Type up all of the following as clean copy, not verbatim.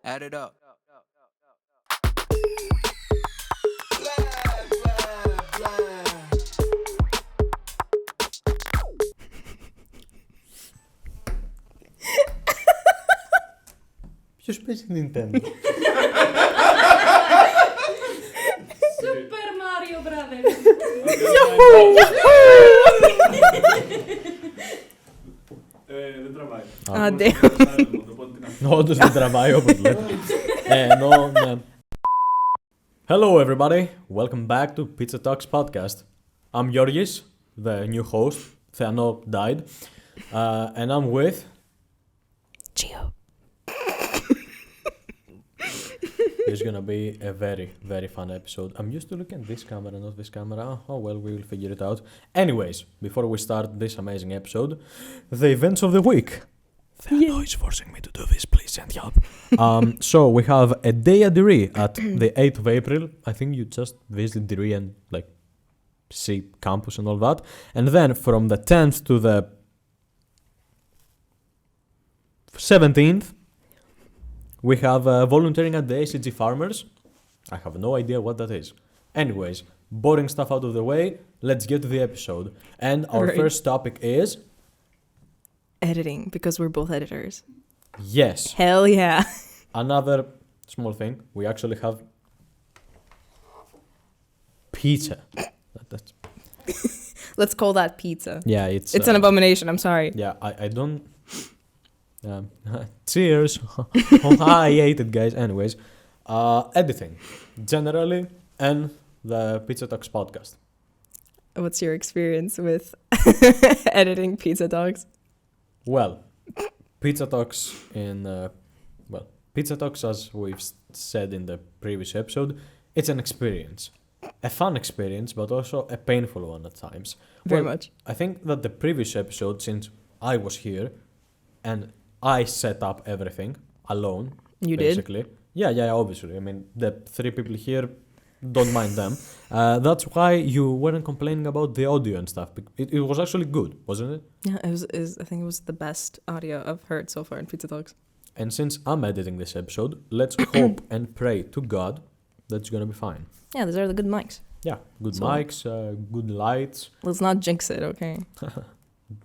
Add it up. Ποιος παίζει Nintendo? Super Mario Brothers. Δεν τραβάει. Άντε. Όντως δεν τραβάει όπως λέτε. Ναι. Hello everybody, welcome back to PizzaTalks podcast. I'm Giorgis, the new host. Theano died. And I'm with... Gio. It's gonna be a very, very fun episode. I'm used to looking at this camera, not this camera. Oh well, we will figure it out. Anyways, before we start this amazing episode, the events of the week. Theano is forcing me to do this, please send help. So we have a day at Deree at the 8th of April. I think you just visit Deree and like see campus and all that. And then from the 10th to the 17th, we have volunteering at the ACG Farmers. I have no idea what that is. Anyways, boring stuff out of the way, let's get to the episode. And our Right. first topic is... Editing, because we're both editors. Yes, Hell yeah. another small thing. We actually have pizza. That's, Let's call that pizza. yeah, it's... It's an abomination, I'm sorry. Yeah, I don't... cheers. I ate it, guys. Anyways, editing, generally, and the PizzaTalks podcast. What's your experience with editing PizzaTalks? Well, PizzaTalks PizzaTalks, as we've said in the previous episode, it's an experience. A fun experience, but also a painful one at times. Very Well, much. I think that the previous episode, since I was here and I set up everything alone, You did? basically. Yeah, obviously. I mean, the three people here, don't mind them. That's why you weren't complaining about the audio and stuff. It was actually good, wasn't it? Yeah, I think it was the best audio I've heard so far in PizzaTalks. And since I'm editing this episode, let's hope and pray to God that it's gonna be fine. Yeah, these are the good mics. Yeah, good So- mics, good lights. Let's not jinx it, okay?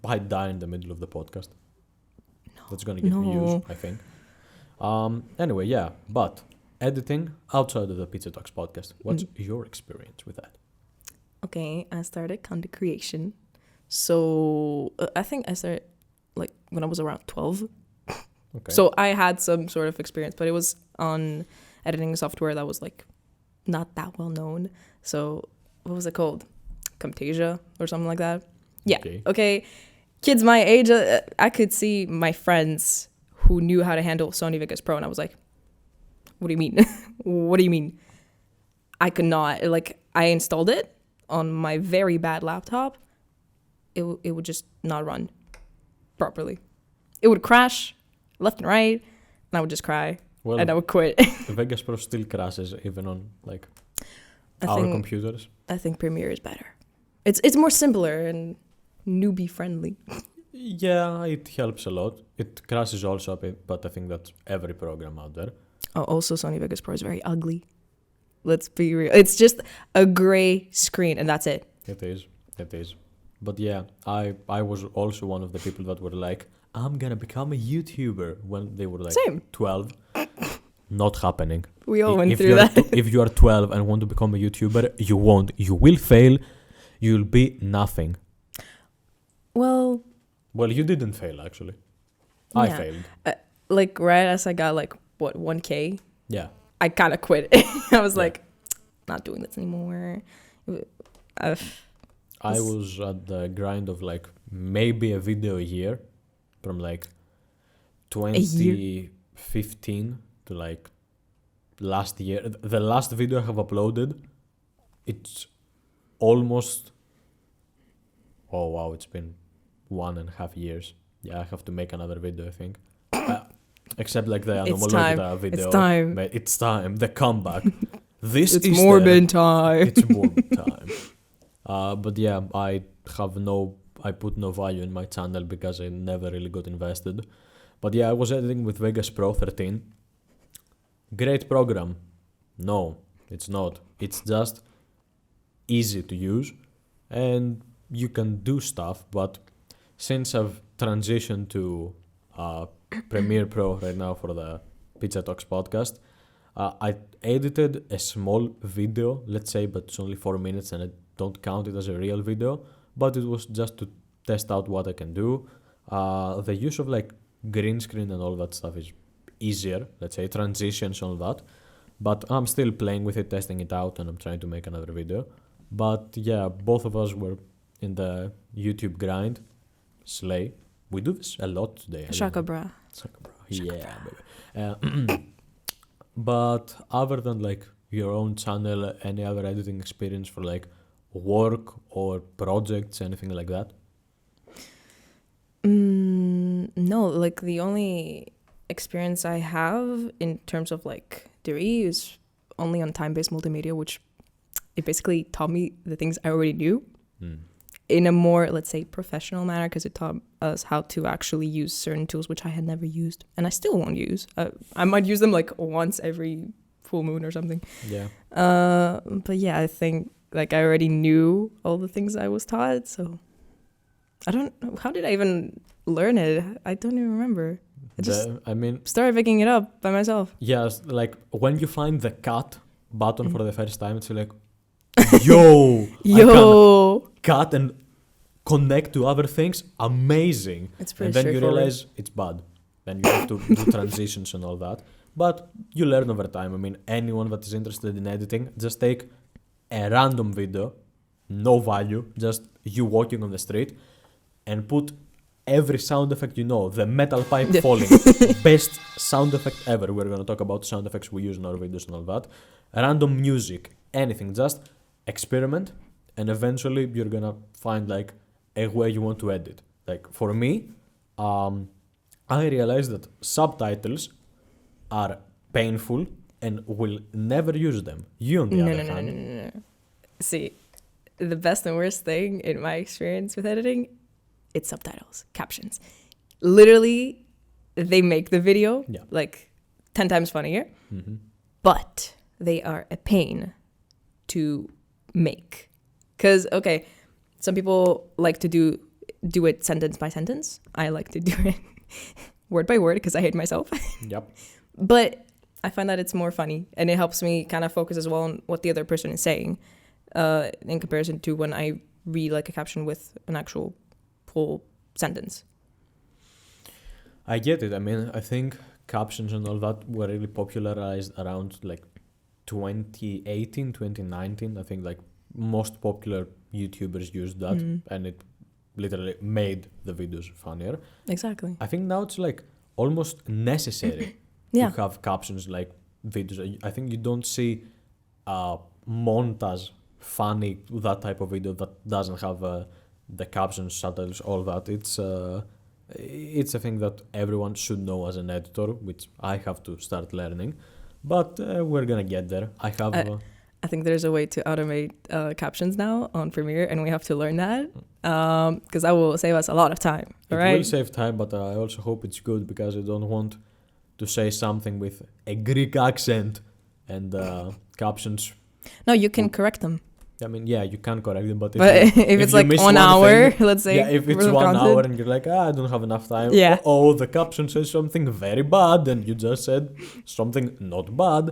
I die in the middle of the podcast. That's gonna get me No. used, I think. Anyway, yeah, but editing outside of the PizzaTalks podcast, what's your experience with that? Okay, I started content creation. So I think I started like when I was around 12. Okay. So I had some sort of experience, but it was on editing software that was like not that well known. So what was it called? Camtasia or something like that. Yeah. Okay. Kids my age, I could see my friends who knew how to handle Sony Vegas Pro, and I was like, "What do you mean? What do you mean?" I could not. Like, I installed it on my very bad laptop. It would just not run properly. It would crash left and right, and I would just cry, Well, and I would quit. Vegas Pro still crashes even on like I our think computers. I think Premiere is better. It's more simpler and newbie friendly. Yeah, it helps a lot. It crashes also a bit, but I think that's every program out there. Oh, also Sony Vegas Pro is very ugly. Let's be real. It's just a gray screen, and that's it. It is. But yeah, I was also one of the people that were like, I'm gonna become a YouTuber when they were like Same. 12. Not happening. We all went If through you're that. if you are 12 and want to become a YouTuber, you won't. You will fail. You'll be nothing. Well, You didn't fail, actually. I Yeah. failed. like right as I got like what 1K, Yeah. I kind of quit. I was Yeah. like, not doing this anymore. I was at the grind of like maybe a video a year from like 2015 to like last year. The last video I have uploaded, it's almost... Oh wow, it's been 1.5 years. Yeah, I have to make another video, I think. Except like the It's time. Anomologita video. It's time. Mate, it's time. The comeback. This It's is Morbin time. It's Morbin time. But yeah, I put no value in my channel because I never really got invested. But yeah, I was editing with Vegas Pro 13. great program. No, it's not. It's just easy to use and you can do stuff. But since I've transitioned to Premiere Pro right now for the PizzaTalks podcast, I edited a small video, let's say, but it's only 4 minutes and I don't count it as a real video, but it was just to test out what I can do. The use of like green screen and all that stuff is easier, let's say, transitions, all that. But I'm still playing with it, testing it out, and I'm trying to make another video. But yeah, both of us were in the YouTube grind. Slay. We do this a lot today. Shaka bra. Shaka bra. Yeah, baby. But other than like your own channel, any other editing experience for like work or projects, anything like that? No, like the only experience I have in terms of like Deree is only on time-based multimedia, which it basically taught me the things I already knew in a more, let's say, professional manner, because it taught us how to actually use certain tools which I had never used and I still won't use. I might use them like once every full moon or something. Yeah. But yeah, I think like I already knew all the things I was taught, so I don't know. How did I even learn it? I don't even remember. I just started picking it up by myself. Yes, like when you find the cut button for the first time, it's like, yo, I can cut and connect to other things. Amazing. It's pretty and then you straightforward. realize it's bad. Then you have to do transitions and all that. But you learn over time. I mean, anyone that is interested in editing, just take a random video, no value, just you walking on the street, and put every sound effect you know, the metal pipe falling, best sound effect ever. We're going to talk about sound effects we use in our videos and all that. Random music, anything, just experiment, and eventually you're going to find like a way you want to edit. Like for me, I realized that subtitles are painful and will never use them. You on the other hand. No. See, the best and worst thing in my experience with editing, it's subtitles, captions. Literally, they make the video like 10 times funnier, but they are a pain to make. Because, okay, some people like to do it sentence by sentence. I like to do it word by word because I hate myself. Yep. But I find that it's more funny and it helps me kind of focus as well on what the other person is saying in comparison to when I read like a caption with an actual full sentence. I get it. I mean, I think captions and all that were really popularized around like 2018, 2019. I think like most popular YouTubers used that and it literally made the videos funnier. Exactly. I think now it's like almost necessary to have captions like videos. I think you don't see montage funny, that type of video that doesn't have the captions, subtitles, all that. It's a thing that everyone should know as an editor, which I have to start learning. But we're gonna get there. I think there's a way to automate captions now on Premiere, and we have to learn that because that will save us a lot of time. It will save time, but I also hope it's good because I don't want to say something with a Greek accent and captions. No, you can correct them. I mean, yeah, you can correct them, but if it's like 1 hour, let's say. Yeah, if it's 1 hour and you're like, I don't have enough time. Yeah. Oh, the caption says something very bad and you just said something not bad.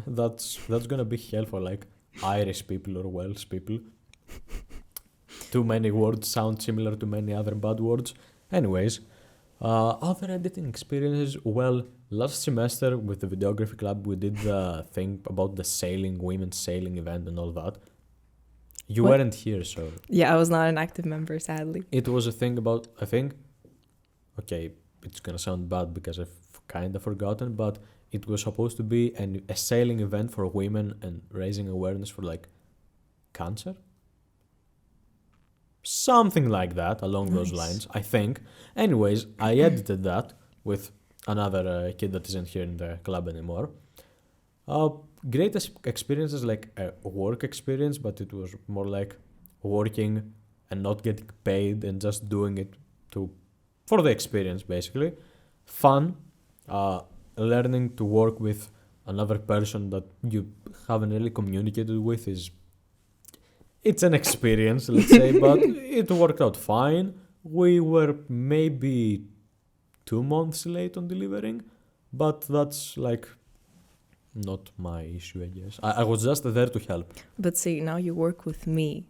That's gonna be hell for like Irish people or Welsh people. Too many words sound similar to many other bad words. Anyways, other editing experiences. Well, last semester with the Videography Club, we did the thing about the women's sailing event and all that. You weren't here, so... Yeah, I was not an active member, sadly. It was a thing about, I think... Okay, it's gonna sound bad because I've kind of forgotten, but it was supposed to be a sailing event for women and raising awareness for, like, cancer? Something like that, along those lines, I think. Anyways, I edited that with another kid that isn't here in the club anymore. Great experiences, like a work experience, but it was more like working and not getting paid and just doing it for the experience, basically. Fun, learning to work with another person that you haven't really communicated with it's an experience, let's say, but it worked out fine. We were maybe 2 months late on delivering, but that's like not my issue, I guess. I was just there to help. But see, now you work with me.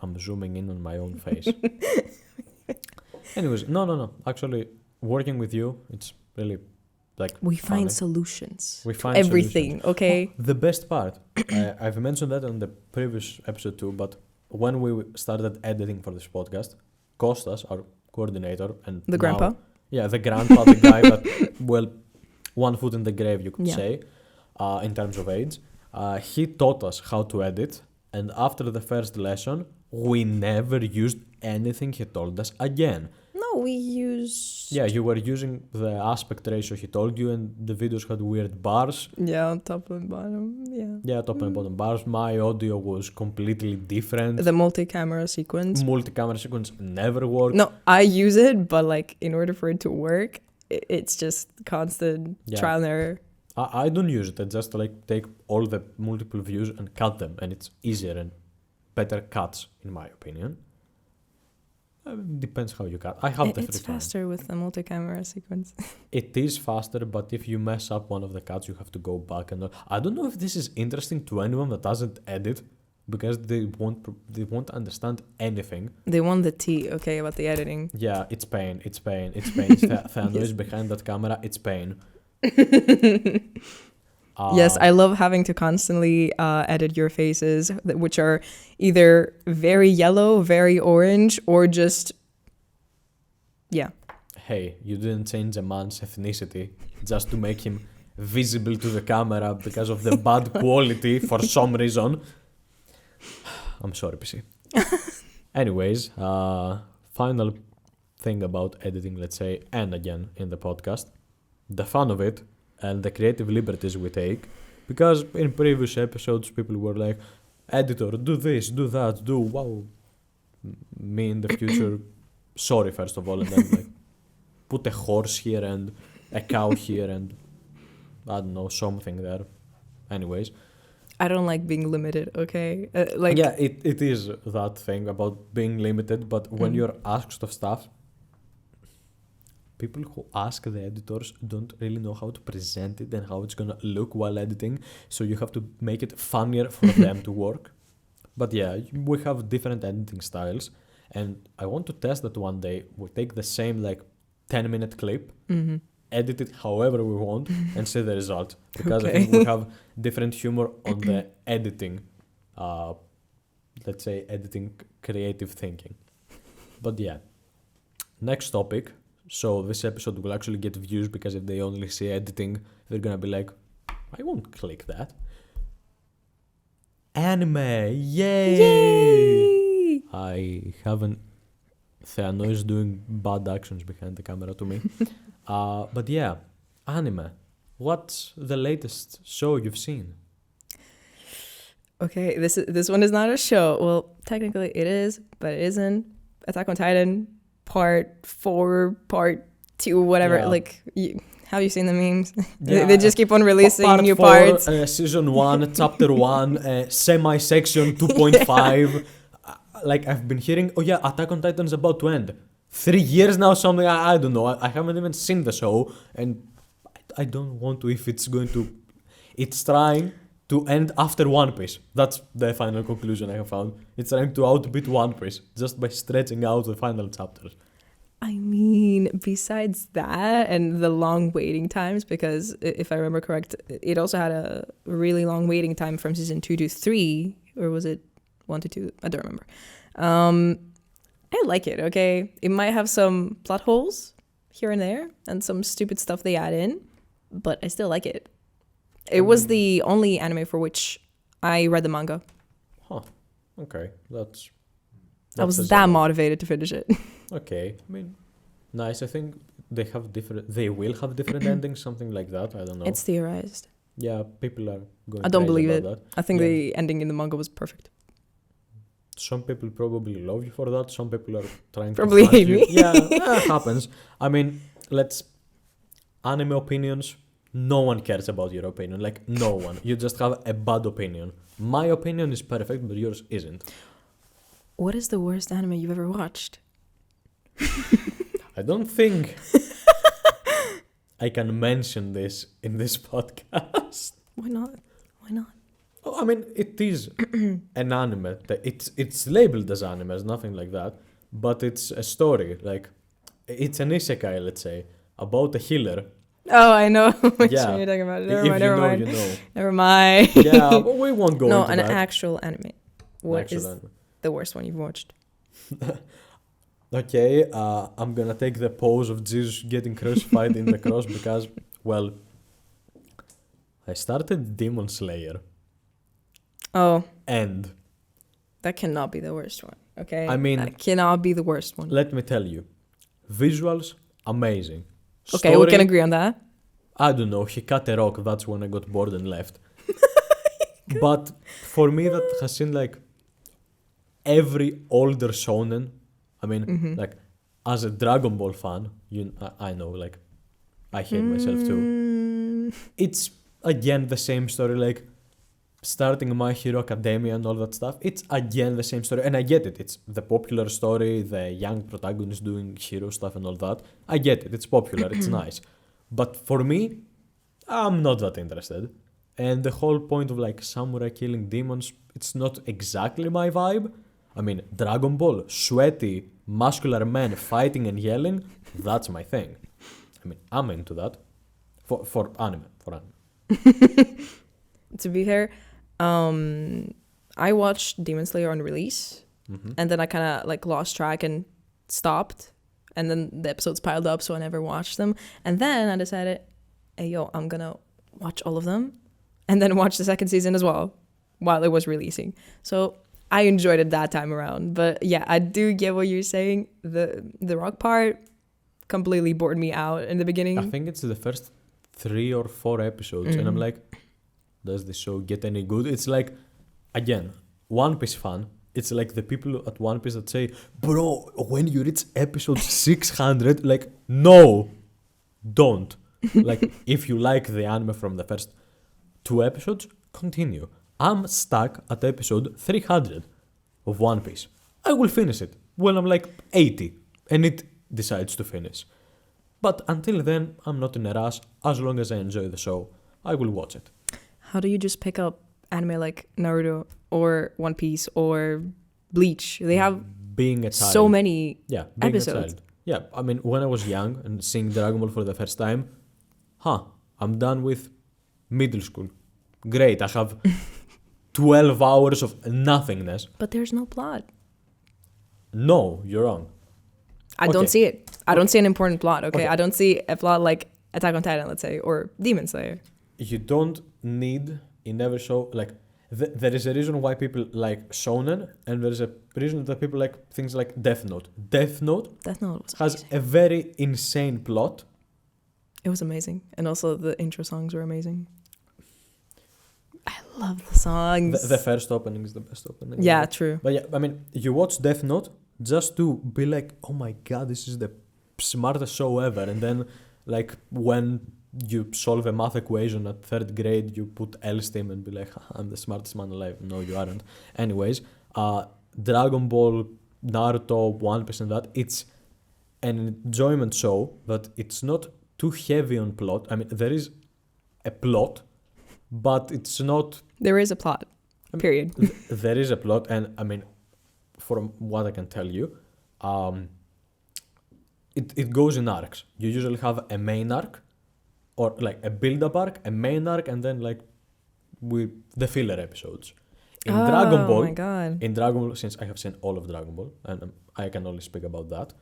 I'm zooming in on my own face. Anyways, no. Actually, working with you, it's really like we funny. find solutions. We find everything, solutions. okay? Oh, the best part, I've mentioned that on the previous episode too, but when we started editing for this podcast, Kostas, our coordinator, and the grandpa? Yeah, the grandpa, the guy that, well, one foot in the grave, you could say, in terms of age, he taught us how to edit, and after the first lesson, we never used anything he told us again. No, we used... Yeah, you were using the aspect ratio he told you, and the videos had weird bars. Yeah, top and bottom, yeah. Yeah, top and bottom bars. My audio was completely different. The multi-camera sequence. Multi-camera sequence never worked. No, I use it, but like in order for it to work, it's just constant trial and error. I don't use it. I just like take all the multiple views and cut them, and it's easier and better cuts, in my opinion. Depends how you cut. I have the free time. It's faster with the multi-camera sequence. It is faster, but if you mess up one of the cuts, you have to go back and I don't know if this is interesting to anyone that doesn't edit, because they won't understand anything. They want the tea, okay, about the editing. Yeah, it's pain. It's the noise behind that camera. It's pain. Yes, I love having to constantly edit your faces, which are either very yellow, very orange, or just, yeah. Hey, you didn't change a man's ethnicity just to make him visible to the camera because of the bad quality for some reason. I'm sorry, PC. Anyways, final thing about editing, let's say, and again in the podcast, the fun of it, and the creative liberties we take, because in previous episodes people were like, editor, do this, do that, do wow. Me in the future, sorry first of all, and then like put a horse here and a cow here and I don't know, something there. Anyways. I don't like being limited, okay? Yeah, it is that thing about being limited, but when you're asked of stuff, people who ask the editors don't really know how to present it and how it's gonna look while editing, so you have to make it funnier for them to work. But yeah, we have different editing styles, and I want to test that one day. We'll take the same like 10-minute clip, edit it however we want, and see the result. Because I think we have different humor on the editing, let's say editing creative thinking. But yeah, next topic. So this episode will actually get views, because if they only see editing, they're gonna be like, I won't click that. Anime! Yay! I haven't... Theano is doing bad actions behind the camera to me. But yeah, anime. What's the latest show you've seen? Okay, this one is not a show. Well, technically it is, but it isn't. Attack on Titan. Part 4, Part 2, whatever. Yeah. Like, have you seen the memes? Yeah. They just keep on releasing part new 4, parts. Season 1, Chapter 1, semi-section 2.5. Like, I've been hearing, oh yeah, Attack on Titan is about to end. 3 years now, something, I don't know. I haven't even seen the show, and I don't want to if it's going to... It's trying to end after One Piece. That's the final conclusion I have found. It's trying to outbeat One Piece just by stretching out the final chapters. I mean, besides that and the long waiting times, because if I remember correct, it also had a really long waiting time from season 2 to 3, or was it 1 to 2? I don't remember. I like it, okay? It might have some plot holes here and there and some stupid stuff they add in, but I still like it. It was the only anime for which I read the manga. Huh. Okay. I was that motivated to finish it. Okay. I mean, nice. I think they will have different endings, something like that. I don't know. It's theorized. Yeah, people are going I don't crazy believe about it. that. I think the ending in the manga was perfect. some people probably love you for that. Some people are trying Probably to fight hate you. me. Yeah, that happens. I mean, anime opinions. No one cares about your opinion. Like, no one. You just have a bad opinion. My opinion is perfect, but yours isn't. What is the worst anime you've ever watched? I don't think I can mention this in this podcast. Why not? Why not? Oh, I mean, it is an anime. It's labeled as anime, as nothing like that. But it's a story. Like, it's an isekai, let's say, about a healer. Oh, I know what Yeah. you're talking about. If Never you mind. know, you know. Never mind. Yeah, but we won't go No, into an that. actual anime. What Actual is anime. the worst one you've watched? Okay, I'm gonna take the pose of Jesus getting crucified in the cross because, well, I started Demon Slayer. Oh, And that cannot be the worst one. Okay, I mean- that cannot be the worst one. let me tell you, visuals, amazing. Okay, we can agree on that. I don't know, he cut a rock, that's when I got bored and left. But for me, that has seen like every older shonen. I mean, like, as a Dragon Ball fan, I know, like, I hate myself too. It's, again, the same story, like, starting My Hero Academia and all that stuff. It's, again, the same story. And I get it. It's the popular story, the young protagonist doing hero stuff and all that. I get it. It's popular. It's nice. But for me, I'm not that interested. And the whole point of, like, samurai killing demons, it's not exactly my vibe. I mean, Dragon Ball, sweaty, muscular men fighting and yelling, that's my thing. I mean, I'm into that. For anime. To be fair, I watched Demon Slayer on release, and then I kind of like lost track and stopped, and then the episodes piled up, so I never watched them. And then I decided, hey yo, I'm gonna watch all of them, and then watch the second season as well while it was releasing. So I enjoyed it that time around. But yeah, I do get what you're saying. The rock part completely bored me out in the beginning. I think it's the first 3 or 4 episodes, and I'm like, does the show get any good? It's like, again, One Piece fan. It's like the people at One Piece that say, bro, when you reach episode 600, like, no, don't. Like, if you like the anime from the first 2 episodes, continue. I'm stuck at episode 300 of One Piece. I will finish it when I'm like 80 and it decides to finish. But until then, I'm not in a rush. As long as I enjoy the show, I will watch it. How do you just pick up anime like Naruto or One Piece or Bleach? They have Being a child. so many being episodes. a child. Yeah, I mean, when I was young and seeing Dragon Ball for the first time, I'm done with middle school. Great, I have 12 hours of nothingness. But there's no plot. No, you're wrong. I don't Okay. see it. I don't see an important plot, okay? Okay. I don't see a plot like Attack on Titan, let's say, or Demon Slayer. You don't need in every show, like, there is a reason why people like shonen, and there is a reason that people like things like Death Note. Death Note Death Note was has amazing. a very insane plot. It was amazing. And also the intro songs were amazing. I love the songs. The first opening is the best opening. Yeah, true. But yeah, I mean, you watch Death Note just to be like, oh my god, this is the smartest show ever. And then, like, when you solve a math equation at 3rd grade, you put L-STEAM and be like, I'm the smartest man alive. No, you aren't. Anyways, Dragon Ball, Naruto, One Piece and that, it's an enjoyment show, but it's not too heavy on plot. I mean, there is a plot, but it's not... There is a plot, period. There is a plot, and I mean, from what I can tell you, it goes in arcs. You usually have a main arc, or like a build-up arc, a main arc, and then like with the filler episodes. In Dragon Ball, oh my god. in Dragon Ball, since I have seen all of Dragon Ball, and I can only speak about that,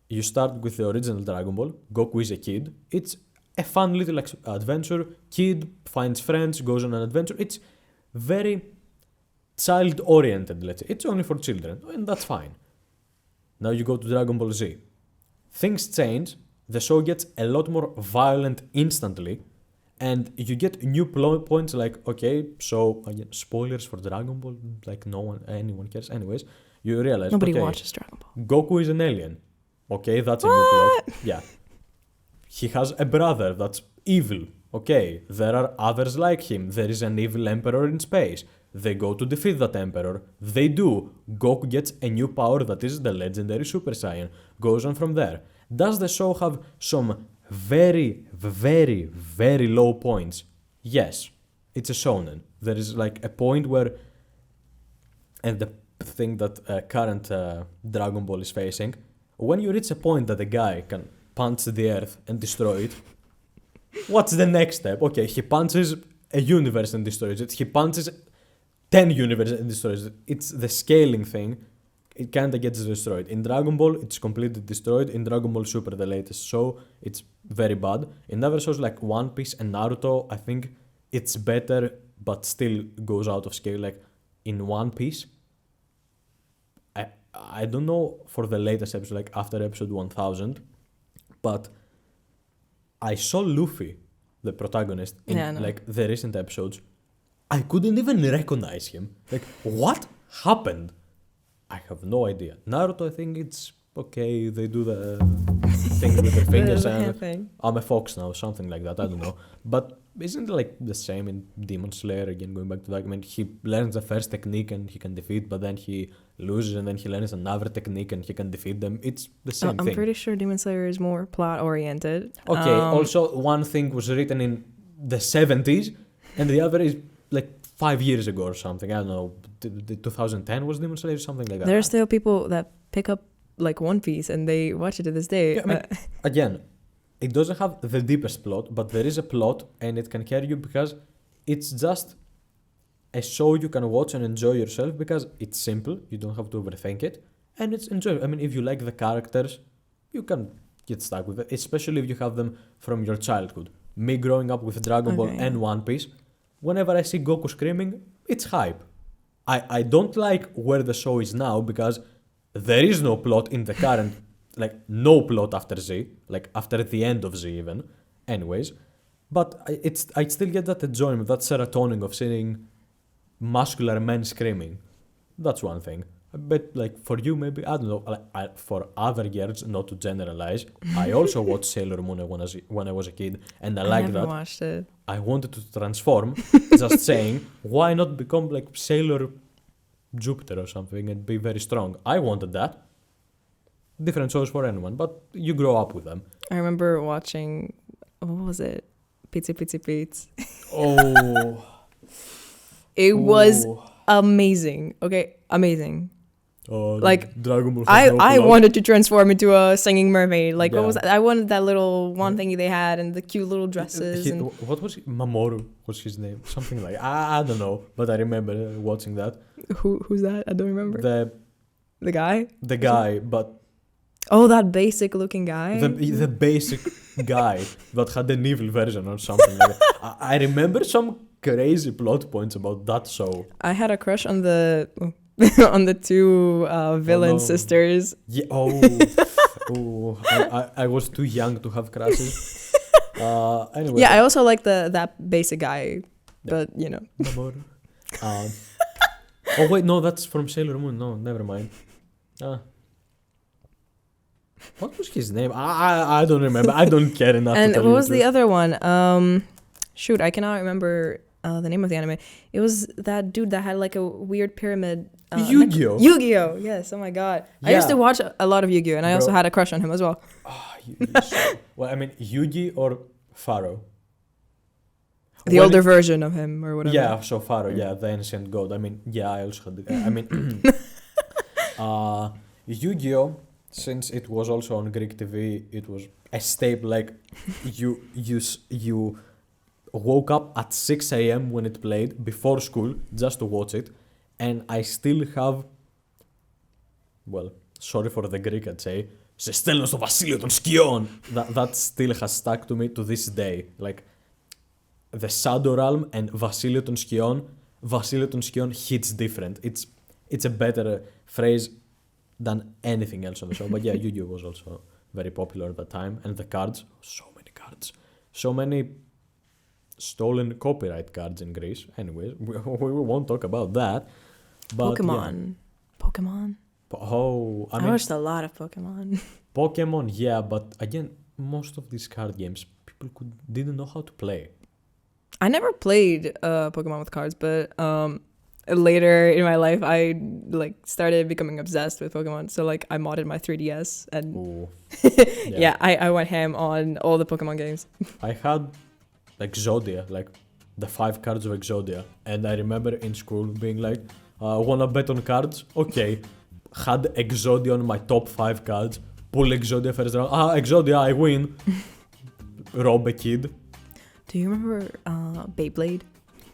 you start with the original Dragon Ball. Goku is a kid. It's a fun little adventure. Kid finds friends, goes on an adventure. It's very child-oriented, let's say. It's only for children, and that's fine. Now you go to Dragon Ball Z. Things change. The show gets a lot more violent instantly, And you get new plot points like, okay, so again, spoilers for Dragon Ball, like anyone cares. Anyways, you realize Nobody okay, watches Dragon Ball. Goku is an alien. Okay, that's a new plot. Yeah. He has a brother that's evil. Okay, there are others like him. There is an evil emperor in space. They go to defeat that emperor. They do. Goku gets a new power that is the legendary Super Saiyan. Goes on from there. Does the show have some very, very, very low points? Yes. It's a shonen. There is like a point where, and the thing that current Dragon Ball is facing, when you reach a point that a guy can punch the earth and destroy it, what's the next step? Okay, he punches a universe and destroys it. He punches 10 universes and destroys it. It's the scaling thing. It kinda gets destroyed. In Dragon Ball, it's completely destroyed. In Dragon Ball Super, the latest show, it's very bad. In other shows like One Piece and Naruto, I think it's better, but still goes out of scale. Like in One Piece, I don't know for the latest episode, like after episode 1000, but I saw Luffy, the protagonist, in like the recent episodes. I couldn't even recognize him. Like, what happened? I have no idea. Naruto, I think it's okay. They do the thing with their fingers and I'm a fox now, something like that. I don't know. But isn't it like the same in Demon Slayer? Again, going back to that, I mean, he learns the first technique and he can defeat, but then he loses and then he learns another technique and he can defeat them. It's the same thing. I'm pretty sure Demon Slayer is more plot oriented. Okay, also one thing was written in the 70s and the other is like 5 years ago or something. I don't know. 2010 was Demon Slayer, something like that. There are still people that pick up like One Piece and they watch it to this day. Yeah, I mean, again, it doesn't have the deepest plot, but there is a plot and it can carry you because it's just a show you can watch and enjoy yourself because it's simple. You don't have to overthink it. And it's enjoyable. I mean, if you like the characters, you can get stuck with it, especially if you have them from your childhood. Me growing up with Dragon Ball and One Piece, whenever I see Goku screaming, it's hype. I don't like where the show is now because there is no plot in the current, like no plot after Z, like after the end of Z even, anyways. But I still get that enjoyment, that serotonin of seeing muscular men screaming. That's one thing. But like for you maybe, I don't know, for other girls, not to generalize, I also watched Sailor Moon when I was a kid and I like that. I watched it. I wanted to transform, just saying, why not become like Sailor Jupiter or something and be very strong? I wanted that. Different shows for anyone, but you grow up with them. I remember watching, what was it? Pizza. Oh. It was amazing. Okay, amazing. Like Dragon Ball. I wanted to transform into a singing mermaid. Like what was that? I wanted that little one thingy they had and the cute little dresses. What was it? Mamoru was his name. Something like I don't know, but I remember watching that. Who's that? I don't remember. The guy. The guy, but that basic looking guy. The basic guy that had an evil version or something. Like that. I remember some crazy plot points about that show. I had a crush on the. On the two villain sisters. Yeah. I was too young to have crushes. Anyway. Yeah, I also like that basic guy, but you know. Oh wait, no, that's from Sailor Moon. No, never mind. What was his name? I don't remember. I don't care enough. And to tell what you was the other one? Shoot, I cannot remember the name of the anime. It was that dude that had like a weird pyramid. Yu-Gi-Oh! Yu-Gi-Oh! Yes, oh my god. Yeah. I used to watch a lot of Yu-Gi-Oh! And I also had a crush on him as well. Well, I mean, Yugi or Pharaoh? The older version of him or whatever. Yeah, so Pharaoh, the ancient god. I mean, I also had I mean, Yu-Gi-Oh! Since it was also on Greek TV, it was a staple. Like, you woke up at 6 a.m. when it played before school just to watch it. And I still have, well, sorry for the Greek, I'd say, σε στέλνω στο βασίλειο των σκιών. That still has stuck to me to this day. Like, the Shadow Realm and βασίλειο των σκιών hits different. It's a better phrase than anything else on the show. But yeah, Yu-Gi-Oh! Was also very popular at that time. And the cards, so many cards. stolen copyright cards in Greece. Anyways, we won't talk about that. But Pokemon. Pokemon. I I mean, watched a lot of Pokemon. Pokemon, yeah, but again, most of these card games, people didn't know how to play. I never played Pokemon with cards, but later in my life, I like started becoming obsessed with Pokemon. So like I modded my 3DS and Ooh. yeah, I went ham on all the Pokemon games. I had Exodia, like the 5 cards of Exodia, and I remember in school being like, wanna bet on cards? Okay. Had Exodia on my top 5 cards, pull Exodia first round, Exodia, I win. Rob a kid. Do you remember Beyblade?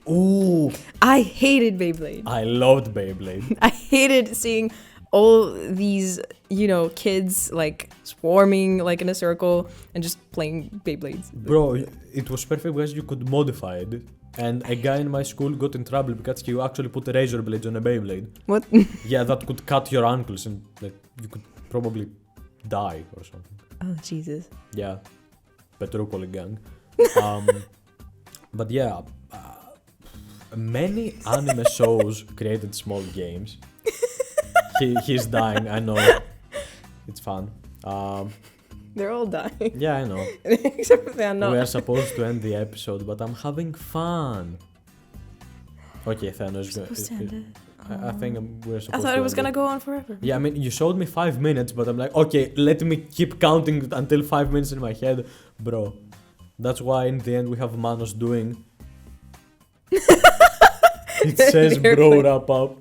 Ooh, I hated Beyblade. I loved Beyblade. I hated seeing all these, kids like swarming like in a circle and just playing Beyblades. Bro, it was perfect because you could modify it. And a guy in my school got in trouble because he actually put razor blades on a Beyblade. What? Yeah, that could cut your ankles and like you could probably die or something. Oh, Jesus. Yeah, Petropoli gang. But yeah, many anime shows created small games. He's dying, I know. It's fun. They're all dying. Yeah, I know. Except for they're not. We are supposed to end the episode, but I'm having fun. Okay, Thanos. I think we're supposed to. I thought it was gonna go on forever. Yeah, I mean, you showed me 5 minutes, but I'm like, okay, let me keep counting until 5 minutes in my head. Bro, that's why in the end we have Manos doing. It says bro wrap up.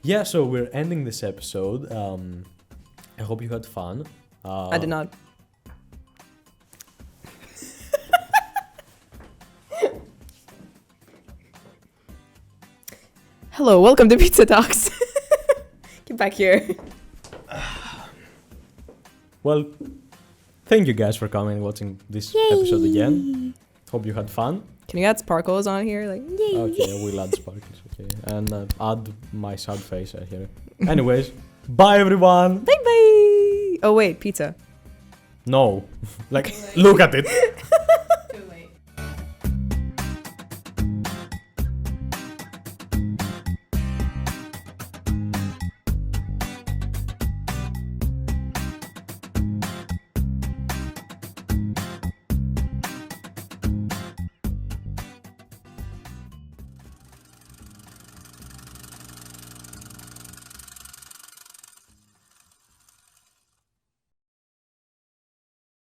Yeah, so we're ending this episode. I hope you had fun. I did not. Hello, welcome to PizzaTalks. Get back here. Well, thank you guys for coming and watching this episode again. Hope you had fun. Can you add sparkles on here? Like, yay. Okay, we'll add sparkles. Okay, and add my sad face right here. Anyways, bye everyone. Bye bye. Oh wait, pizza. No, like look at it.